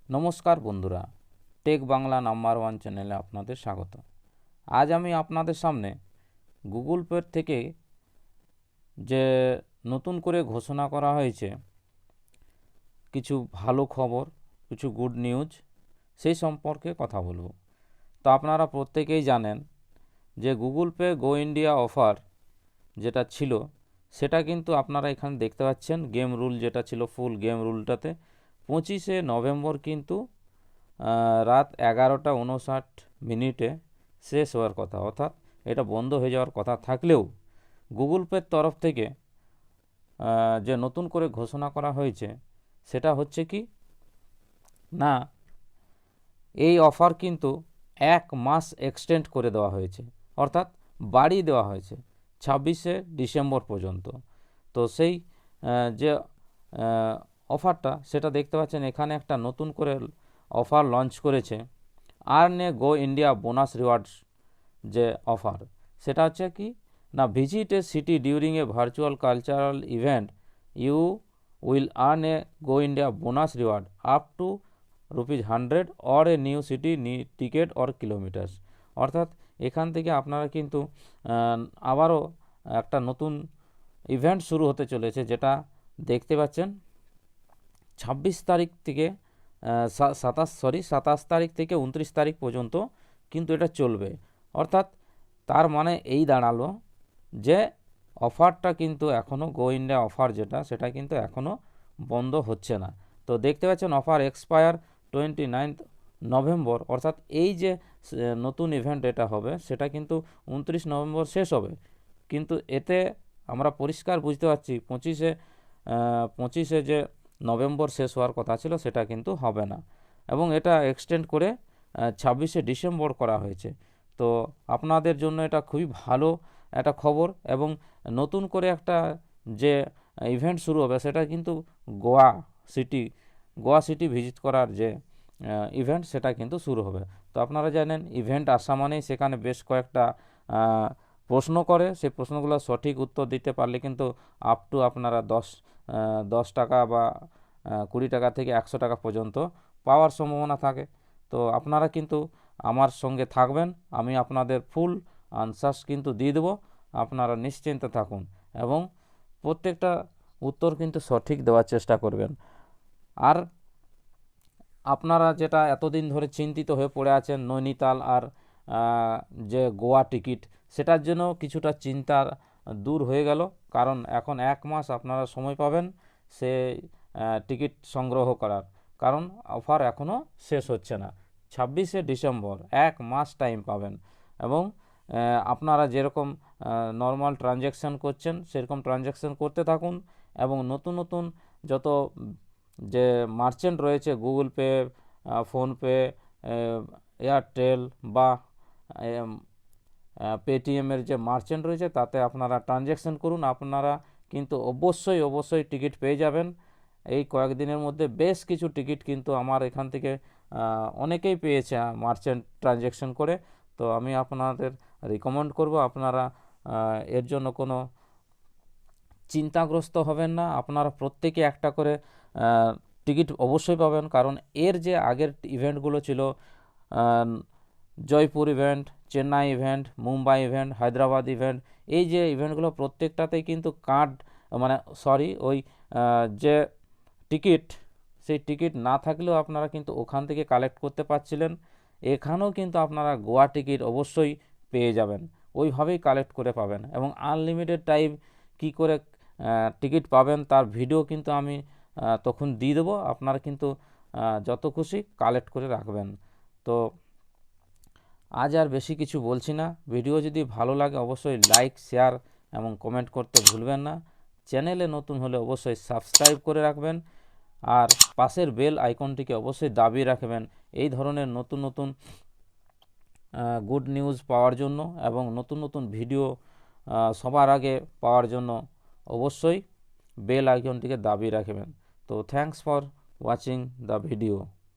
নমস্কার বন্ধুরা, take Bangla number 1 চ্যানেলে আপনাদের স্বাগত। আজ আমি আপনাদের সামনে গুগল পে থেকে যে নতুন করে ঘোষণা করা হয়েছে কিছু ভালো খবর, কিছু গুড নিউজ, সেই সম্পর্কে কথা বলবো। তো আপনারা প্রত্যেকেই জানেন যে গুগল পে গো ইন্ডিয়া অফার যেটা ছিল সেটা কিন্তু আপনারা এখানে দেখতে পাচ্ছেন, গেম রুল যেটা ছিল ফুল গেম রুলটাতে 25শে নভেম্বর কিন্তু রাত 11:59 শেষ হওয়ার কথা, অর্থাৎ এটা বন্ধ হয়ে যাওয়ার কথা থাকলেও গুগল পের তরফ থেকে যে নতুন করে ঘোষণা করা হয়েছে সেটা হচ্ছে কি না, এই অফার কিন্তু 1 মাস এক্সটেন্ড করে দেওয়া হয়েছে, অর্থাৎ বাড়িয়ে দেওয়া হয়েছে 26শে ডিসেম্বর পর্যন্ত। তো সেই যে অফারটা সেটা দেখতে পাচ্ছেন এখানে একটা নতুন করে অফার লঞ্চ করেছে earn a go India bonus rewards. যে অফার সেটা হচ্ছে কি না, visit a city during a virtual cultural event, you will earn a go India bonus reward up to ₹100 or a new city ticket or kilometres. অর্থাৎ এখান থেকে আপনারা কিন্তু আবারও একটা নতুন ইভেন্ট শুরু হতে চলেছে, যেটা দেখতে পাচ্ছেন 26 তারিখ থেকে 27 তারিখ থেকে 29 তারিখ পর্যন্ত কিন্তু এটা চলবে। অর্থাৎ তার মানে এই দাঁড়ালো যে অফারটা কিন্তু এখনও গো ইন্ডিয়া অফার যেটা সেটা কিন্তু এখনও বন্ধ হচ্ছে না। তো দেখতে পাচ্ছেন অফার এক্সপায়ার 29 নভেম্বর, অর্থাৎ এই যে নতুন ইভেন্ট এটা হবে সেটা কিন্তু 29 নভেম্বর শেষ হবে, কিন্তু এতে আমরা পরিষ্কার বুঝতে পারছি 25শে যে নভেম্বর শেষ হওয়ার কথা ছিল সেটা কিন্তু হবে না, এবং এটা এক্সটেন্ড করে 26শে ডিসেম্বর করা হয়েছে। তো আপনাদের জন্য এটা খুবই ভালো একটা খবর, এবং নতুন করে একটা যে ইভেন্ট শুরু হবে সেটা কিন্তু গোয়া সিটি ভিজিট করার যে ইভেন্ট সেটা কিন্তু শুরু হবে। তো আপনারা জানেন ইভেন্ট আসা মানেই সেখানে বেশ কয়েকটা প্রশ্ন করে, সেই প্রশ্নগুলো সঠিক উত্তর দিতে পারলে কিন্তু আপ টু আপনারা 10 টাকা বা 20 টাকা থেকে 100 টাকা পর্যন্ত পাওয়ার সম্ভাবনা থাকে। তো আপনারা কিন্তু আমার সঙ্গে থাকবেন, আমি আপনাদের ফুল আনসার্স কিন্তু দিয়ে দেবো, আপনারা নিশ্চিন্তে থাকুন এবং প্রত্যেকটা উত্তর কিন্তু সঠিক দেওয়ার চেষ্টা করবেন। আর আপনারা যেটা এতদিন ধরে চিন্তিত হয়ে পড়ে আছেন নৈনিতাল আর যে গোয়া টিকিট, সেটার জন্য কিছুটা চিন্তা দূর হয়ে গেল, কারণ এখন 1 মাস আপনারা সময় পাবেন সে টিকিট সংগ্রহ করার, কারণ অফার এখনও শেষ হচ্ছে না। 26শে ডিসেম্বর 1 মাস টাইম পাবেন, এবং আপনারা যেরকম নর্মাল ট্রানজ্যাকশান করছেন সেরকম ট্রানজ্যাকশান করতে থাকুন, এবং নতুন নতুন যত যে মার্চেন্ট রয়েছে গুগল পে, ফোনপে, এয়ারটেল বা পেটিএমের যে মার্চেন্ট রয়েছে তাতে আপনারা ট্রানজ্যাকশান করুন, আপনারা কিন্তু অবশ্যই টিকিট পেয়ে যাবেন। এই কয়েকদিনের মধ্যে বেশ কিছু টিকিট কিন্তু আমার এখান থেকে অনেকেই পেয়েছে মার্চেন্ট ট্রানজ্যাকশান করে। তো আমি আপনাদের রিকমেন্ড করব আপনারা এর জন্য কোনো চিন্তাগ্রস্ত হবেন না, আপনারা প্রত্যেকে একটা করে টিকিট অবশ্যই পাবেন, কারণ এর যে আগের ইভেন্টগুলো ছিল Jaipur event, Chennai event, Mumbai event, Hyderabad event, এই যে ইভেন্টগুলো প্রত্যেকটাতেই কিন্তু ওই যে টিকিট, সেই টিকিট না থাকলেও আপনারা কিন্তু ওখান থেকে কালেক্ট করতে পারছিলেন। এখানেও কিন্তু আপনারা গোয়া টিকিট অবশ্যই পেয়ে যাবেন, ওইভাবেই কালেক্ট করে পাবেন, এবং আনলিমিটেড টাইম কি করে টিকিট পাবেন তার ভিডিও কিন্তু আমি তখন দিয়ে দেবো, আপনারা কিন্তু যত খুশি কালেক্ট করে রাখবেন। তো আজ আর বেশি কিছু বলছি না, ভিডিও যদি ভালো লাগে অবশ্যই লাইক, শেয়ার এবং কমেন্ট করতে ভুলবেন না। চ্যানেলে নতুন হলে অবশ্যই সাবস্ক্রাইব করে রাখবেন, আর পাশের বেল আইকনটিকে অবশ্যই দাবিয়ে রাখবেন এই ধরনের নতুন নতুন গুড নিউজ পাওয়ার জন্য, এবং নতুন নতুন ভিডিও সবার আগে পাওয়ার জন্য অবশ্যই বেল আইকনটিকে দাবিয়ে রাখবেন। তো thanks for watching the video.